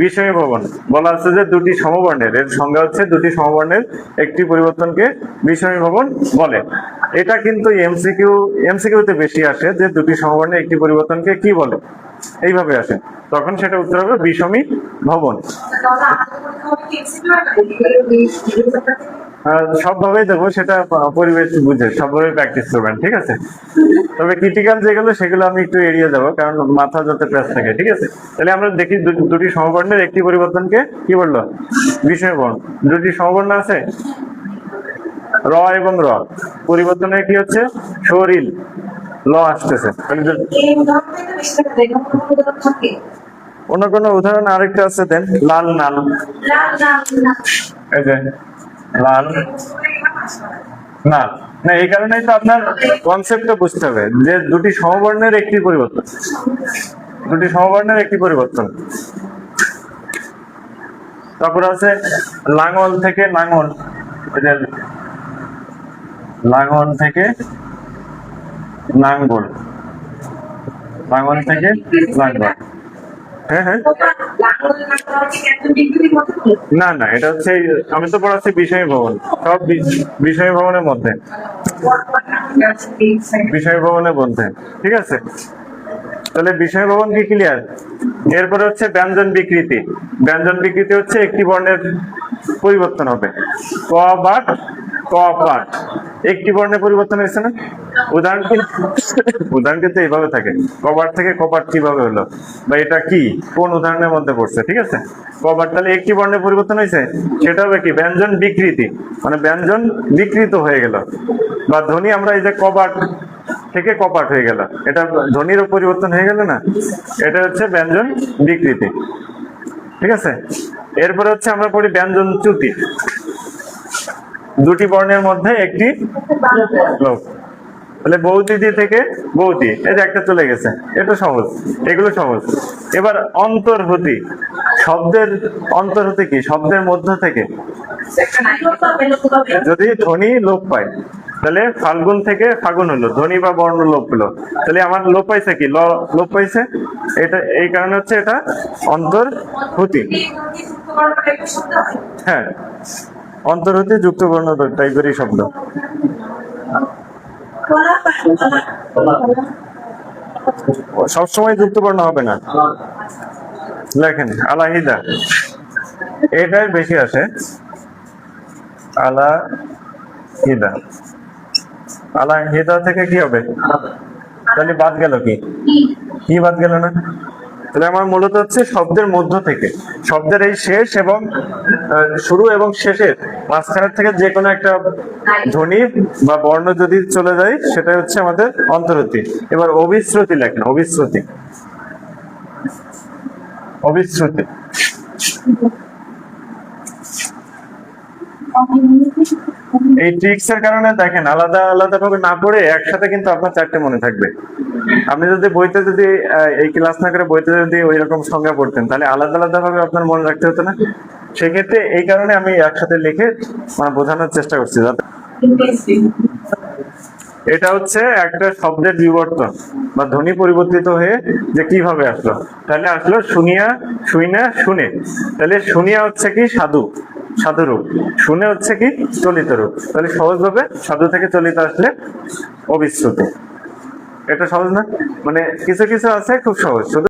বিষমী ভবন বলা আছে যে দুটি সমবর্ণের, এর সংজ্ঞা হচ্ছে দুটি সমবর্ণের একটি পরিবর্তনকে বিষমী ভবন বলে। এটা কিন্তু এমসিকিউতে বেশি আসে যে দুটি সমবর্ণের একটি পরিবর্তনকে কি বলে, এইভাবে আসে, তখন সেটা উত্তর হবে বিষমী ভবন। সবভাবেই দেবো, সেটা পরিবেশ বুঝে সবভাবে প্র্যাকটিস করবেন, ঠিক আছে। তবে ক্রিটিক্যাল যেগুলো সেগুলো আমি একটু এড়িয়ে যাবো, কারণ মাথা যাতে প্রেস থাকে, ঠিক আছে। তাহলে আমরা দেখি দুটি সমবর্ণের একটি পরিবর্তনকে কি বললো, বিষমী ভবন। দুটি সমবর্ণ আছে র এবং র, পরিবর্তনের কি হচ্ছে শরীর ল আসতেছে। অন্য কোনো উদাহরণ আরেকটা আছে দেন, লাল নাল, এই যে লাল নাল। না, এই কারণেই তো আপনার কনসেপ্টটা বুঝতে হবে যে দুটি সমবর্ণের একটি পরিবর্তন, দুটি সমবর্ণের একটি পরিবর্তন। তারপর আছে লাঙল থেকে নাঙল, লাঙল থেকে নাঙ্গল, লাঙল থেকে নাঙ্গল। হ্যাঁ হ্যাঁ, না না, এটা হচ্ছে আমি তো পড়াচ্ছি বিষয় ভবন, সব বিষয় ভবনের মধ্যে, বিষয় ভবনের মধ্যে, ঠিক আছে। তাহলে বিষয় ভবন কি ক্লিয়ার? এরপরে হচ্ছে ব্যঞ্জন বিকৃতি। ব্যঞ্জন বিকৃতি হচ্ছে একটি বর্ণের পরিবর্তন হবে, ক বাট ক পাট, একটি বর্ণের পরিবর্তন হয়েছে না। উদাহরণ কিন্তু এইভাবে থাকে, কবার থেকে কপাট কিভাবে হলো, বা এটা কি কোন উদাহরণের মধ্যে পড়ছে, ঠিক আছে। কবার তাহলে একটি বর্ণের পরিবর্তন হয়েছে, সেটা হবে কি ব্যঞ্জন বিকৃতি, মানে ব্যঞ্জন বিকৃত হয়ে গেল। বা ধ্বনি আমরা এই যে কবাট থেকে কপাট হয়ে গেল, এটা ধ্বনিরও পরিবর্তন হয়ে গেল না, এটা হচ্ছে ব্যঞ্জন বিকৃতি, ঠিক আছে। এরপরে হচ্ছে আমরা পড়ি ব্যঞ্জন চ্যুতি, দুটি বর্ণের মধ্যে একটি লোপ। তাহলে বৌদিদি থেকে বৌদি, এই যে একটা চলে গেছে, এটা সহজ, এগুলো সহজ। এবার অন্তর্হুতি, শব্দের অন্তর্হুতি কি, শব্দের মধ্য থেকে যদি ধ্বনি লোপ পায়, তাহলে ফাল্গুন থেকে ফাগুন হলো, ধ্বনি বা বর্ণ লোপ হলো, তাহলে আমার লোপ পাইছে কি, লোপ পাইছে, এটা এই কারণে হচ্ছে এটা অন্তর্হুতি। হ্যাঁ, অন্তর্হুতি যুক্ত বর্ণ টাইপেরই শব্দ। সবসময় যুক্ত বর্ণ হবে না, লেখেন আলাহিদা, এটাই বেশি আসে, আলাহিদা। আলাহিদা থেকে কি হবে, তাহলে বাদ গেল কি, কি বাদ গেল না। তাহলে আমার মূলত হচ্ছে শব্দের মধ্য থেকে, শব্দের এই শেষ এবং শুরু এবং শেষের মাঝখানের থেকে যে কোনো একটা ধ্বনি বা বর্ণ যদি চলে যায়, সেটা হচ্ছে আমাদের অন্তর্হুতি। এবার অবিশ্রুতি লেখেন, অবিশ্রুতি, অবিশ্রুতি। এই ট্রিক্স এর কারণে দেখেন আলাদা আলাদা ভাবে না পড়ে একসাথে কিন্তু আপনার চারটে মনে থাকবে। আপনি যদি বইতে যদি এই ক্লাস না করে বইতে যদি ওই রকম সংজ্ঞা পড়তেন, তাহলে আলাদা আলাদা ভাবে আপনার মনে রাখতে হতো না। সেক্ষেত্রে এই কারণে আমি একসাথে লিখে মানে বোঝানোর চেষ্টা করছি। এটা হচ্ছে একটা শব্দের বিবর্তন বা ধ্বনি পরিবর্তিত হয়ে যে কিভাবে আসলো, তাহলে আসলো শুনিয়া, শুইনা, শুনে। তাহলে শুনিয়া হচ্ছে কি সাধু, সাধু রূপ, শুনে হচ্ছে কি চলিত রূপ। তাহলে সহজভাবে সাধু থেকে চলিত আসলে অবিশ্রুতি। এটা সহজ না, মানে কিছু কিছু আছে খুব সহজ, শুধু